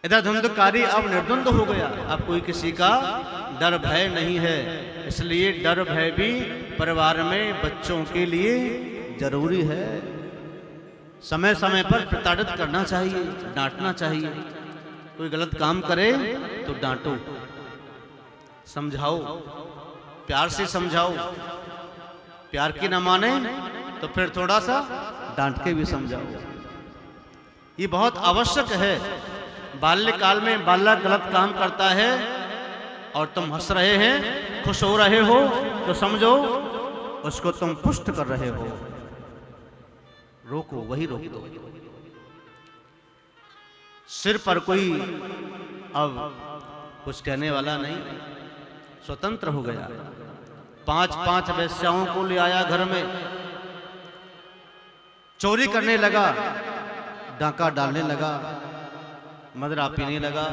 इधर धुंधकारी अब निर्द्वंद हो गया, अब कोई किसी का डर भय नहीं है। इसलिए डर भय भी परिवार में बच्चों के लिए जरूरी है। समय समय पर प्रताड़ित करना चाहिए, डांटना चाहिए। कोई गलत काम करे तो डांटो, समझाओ, प्यार से समझाओ। प्यार की ना माने तो फिर थोड़ा सा डांट के भी समझाओ। ये बहुत आवश्यक है। बाल्यकाल में बालक गलत काम करता है और तुम हंस रहे हैं, खुश हो रहे हो, तो समझो उसको तुम पुष्ट कर रहे हो। रोको, वही रोक दो। सिर पर कोई अब कुछ कहने वाला नहीं, स्वतंत्र हो गया। 5-5 वेश्याओं को ले आया घर में, चोरी करने लगा, डाका डालने लगा, मदरा पीने लगा।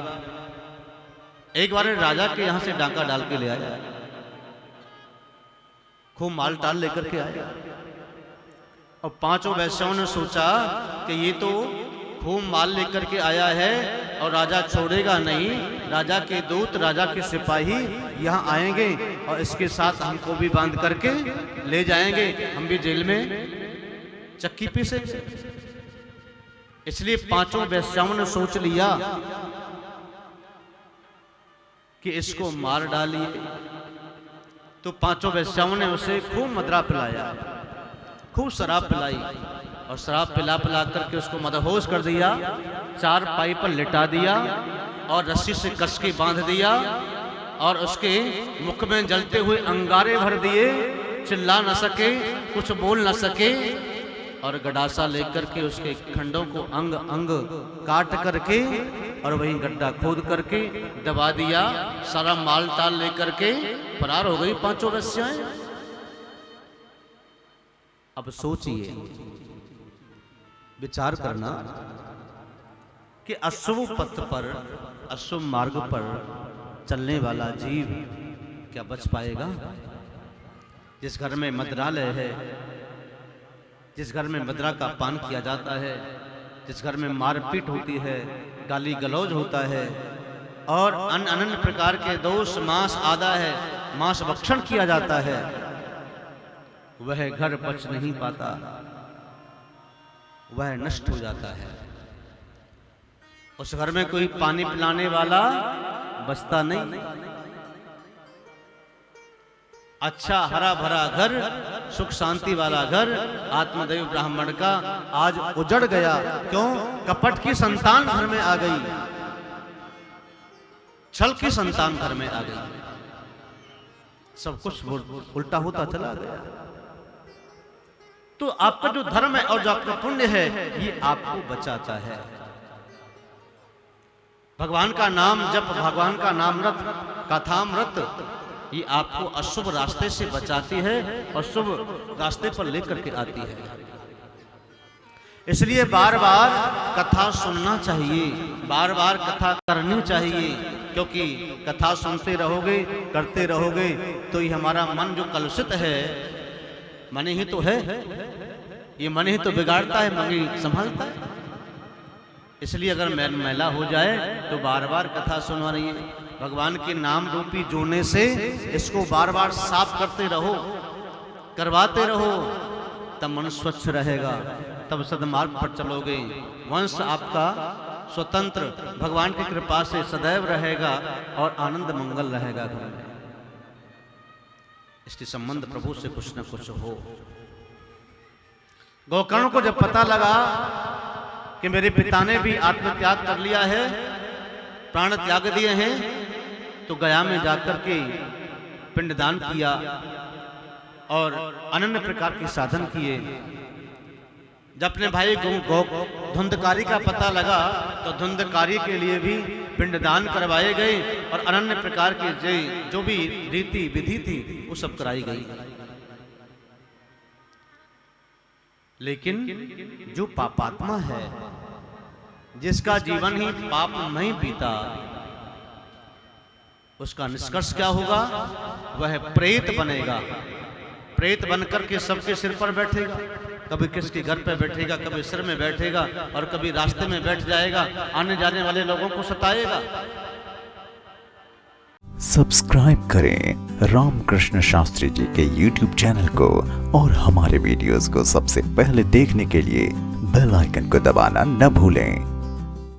एक बार राजा के यहां से डाका डाल के ले आया, खूब माल टाल लेकर के आया। और 5 वेश्याओं ने सोचा कि ये तो खूब माल लेकर के आया है और राजा छोड़ेगा नहीं। राजा के दूत, राजा के सिपाही यहाँ आएंगे और इसके साथ हमको भी बांध करके ले जाएंगे, हम भी जेल में चक्की पीसेंगे। इसलिए 5 वेश्याओं ने सोच लिया कि इसको मार डालिए। तो 5 वेश्याओं ने उसे खूब मदरा पिलाया, खूब शराब पिलाई और शराब पिला पिला करके उसको मदहोश कर दिया। 4 पाई पर लिटा दिया और रस्सी से कस के बांध दिया और उसके मुख में जलते हुए अंगारे भर दिए। चिल्ला न सके, कुछ बोल न सके, और गडासा लेकर के उसके खंडों को अंग अंग काट करके और वहीं गड्ढा खोद करके दबा दिया। सारा माल ताल लेकर के फरार हो गई 5 वेश्याएं। अब सोचिए, विचार करना कि अशुभ पथ पर, अशुभ मार्ग पर चलने वाला जीव क्या बच पाएगा? जिस घर में मदिरालय है, जिस घर में मदिरा का पान किया जाता है, जिस घर में मारपीट होती है, गाली गलौज होता है और अन्य प्रकार के दोष, मांस आदा है, मांस भक्षण किया जाता है, वह घर बच नहीं पाता, वह नष्ट हो जाता है। उस घर में कोई पानी पिलाने वाला बचता नहीं। अच्छा हरा भरा घर, सुख शांति वाला घर आत्मदेव ब्राह्मण का आज उजड़ गया। क्यों? कपट की संतान घर में आ गई, छल की संतान घर में आ गई, सब कुछ उल्टा होता चला गया। तो आपका जो धर्म है और जो आपका पुण्य है, ये आपको बचाता है। भगवान का नाम जप, भगवान का नामृत, कथामृत, ये आपको अशुभ रास्ते से बचाती है और शुभ रास्ते पर लेकर के आती है। इसलिए बार बार कथा सुनना चाहिए, बार बार कथा करनी चाहिए, क्योंकि कथा सुनते रहोगे, करते रहोगे तो ये हमारा मन जो कलुषित है, मन ही तो है, ये मन ही तो बिगाड़ता है, मन ही संभालता है। इसलिए अगर मैला हो जाए तो बार बार कथा सुनवा रही है। भगवान के नाम रूपी जोड़ने से इसको बार बार साफ करते रहो, करवाते रहो, तब मन स्वच्छ रहेगा, तब सदमार्ग पर चलोगे। वंश आपका स्वतंत्र भगवान की कृपा से सदैव रहेगा और आनंद मंगल रहेगा घर में। इसके संबंध प्रभु से कुछ न कुछ हो। गोकर्ण को जब पता लगा कि मेरे पिता ने भी आत्मत्याग कर लिया है, प्राण त्याग दिए हैं, तो गया में जाकर के पिंडदान किया और अनन्य प्रकार के साधन किए। जब अपने भाई धुंधकारी का पता लगा तो धुंधकारी के लिए भी पिंडदान करवाए गए और अनन्य प्रकार के जो भी रीति विधि थी वो सब कराई गई। लेकिन जो पापात्मा है, जिसका जीवन ही पाप नहीं बीता, उसका निष्कर्ष क्या होगा? वह प्रेत बनेगा, प्रेत बनकर के सबके सिर पर बैठेगा। कभी किसके घर पे बैठेगा, कभी सिर में बैठेगा और कभी रास्ते में बैठ जाएगा, आने जाने वाले लोगों को सताएगा। सब्सक्राइब करें रामकृष्ण शास्त्री जी के YouTube चैनल को और हमारे वीडियोस को सबसे पहले देखने के लिए बेल आइकन को दबाना न भूलें।